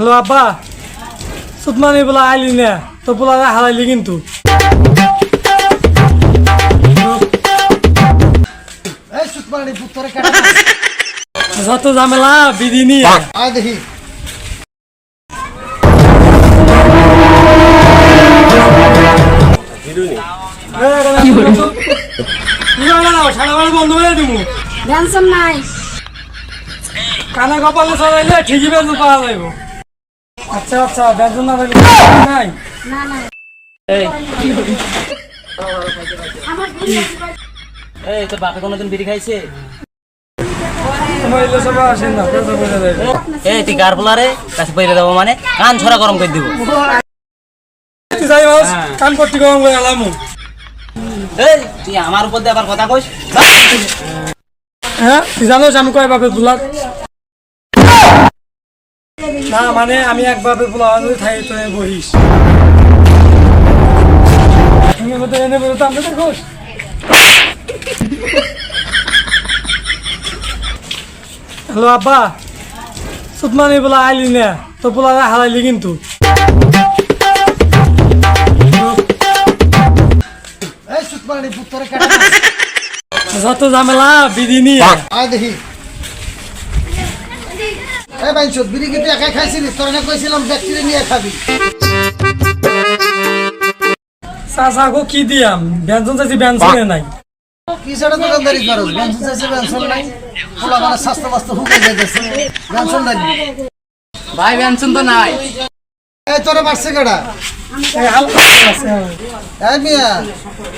Hello আব্বা সুতমানি বলা আইলি না তো বলা হারাইলি কিন্তু এই সুতমানি পুত্তরে কাটা যত ঝামেলা বিধি নিয়ে আয় দেখি বন্ধ করে দিব টেনশন নাই কানে কপালে সরাইলে ঠিকই বেতন পাওয়া যাইব। আচ্ছা আচ্ছা বেতন না পাইলে নাই না না এই তো বাপে কোনোদিন বিড়ি খাইছে? মহিলা সব আসেন না পেঁচা পেঁচা যাইব। এই তুই গার পোলারে কাছে পইরে দেবো মানে কান ছড়া গরম করে দিব। তুই যাই বাস কান করতে গরম করে আলামু। এই তুই আমার উপর দিয়ে আবার কথা কইস? হ্যাঁ তুই জানোস আমি কয় বাপের বুলাক না মানে আমি এক বাপের বুলা যদি থাকি তো বহিস এনে বলতো আমি দেখোস হ্যালো আব্বা সুতমানি বলা আইলি না তো বলা হারাইলি কিন্তু এই সুতমানি পুত্তরে কাটা যত ঝামেলা বিধি নিয়ে আয় দেখি এই বাইনচোদ বিড়ি কি তুই একাই খাইছিলিস? তোর না কইছিলাম ব্যক্তিরে নিয়ে খাবি। চাচা গো কি দিয়াম ব্যঞ্জন চাইছি ব্যঞ্জনে নাই কি সেটা দোকানদারি করস? বেনসন চাইছে বেনসন নাই, পোলা মানে স্বাস্থ্য মাস্ত হুকে যাইতেছে বেনসন নাই। ভাই বেনসন তো নাই। এই তোরে মারছে কেডা? এই হালকা আছে এই মিয়া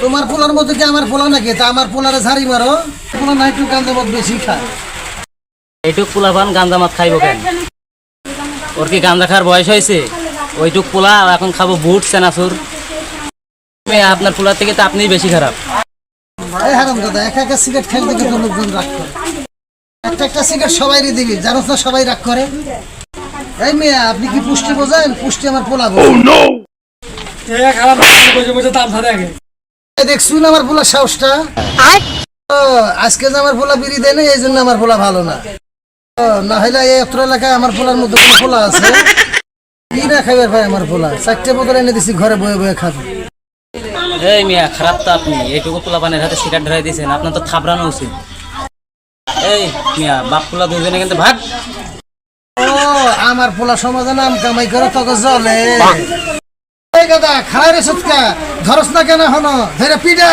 তোমার পোলার মধ্যে কি আমার পোলা নাকি? তা আমার পোলারে ঝাড়ি মারো, পোলা নাই একটু কান্দে মত বেশি খায়। এইটুক পোলা পান গাঁজা মাছ খাইব কেন? ওর কি গাঁজা খাওয়ার বয়স হয়েছে? ওইটুক পোলা এখন খাবো বুট সেনাসুর। আপনার পোলার থেকে তো আপনিই বেশি খারাপ। এই হারাম দাদা একা একা সিগারেট খেলতে গিয়ে তো লোকজন রাগ করে। একটা একটা সিগারেট সবাইরই দিবি, জানোস না সবাই রাগ করে। এই মিয়া আপনি কি পুষ্টি বোঝেন? পুষ্টি আমার পোলা বোঝে। এই খারাপ বসে বসে তাম ধরে আগে এই দেখছুন আমার পোলার সাহসটা? ও, আজকে যে আমার পোলা বিড়ি দেয় না এই জন্য আমার পোলা ভালো না। ও, না হলে এই অত্র এলাকায় আমার পোলার মধ্যে কোনো পোলা আছে কি না খাইবার ভাই? আমার পোলা 4টে বোতল এনে দিছি, ঘরে বয়ে বয়ে খাবে। এই মিয়া খারাপ তো আপনি, এইটুকু পোলা পানের হাতে সিগারেট ধরাই দিয়েছেন, আপনার তো থাবড়ানো উচিত। এই মিয়া বাপ পোলা দুজনে কিন্তু ভাগ। ও আমার পোলা সমাজে নাম কামাই করে তোকে জলে। এই গাদা খায় রে সুৎকা, ধরস না কেন হনো? ধরে পিডা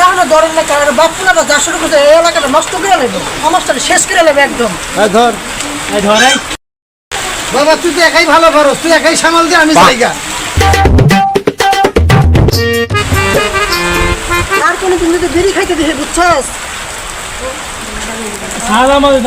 এখন ধরেন না কারণ বাপুনাটা যা শুরু করছে এই এলাকাটা নষ্ট করে নেবে, সমাজটা শেষ করে নেবে একদম। ধর এই ধরে বাবা তুই তো একাই ভালো করস, তুই একাই সামাল দে, আমি জায়গা। আর কোনো দিন যদি বিড়ি খাইতে দিছে বুঝছস? সারা আমাদের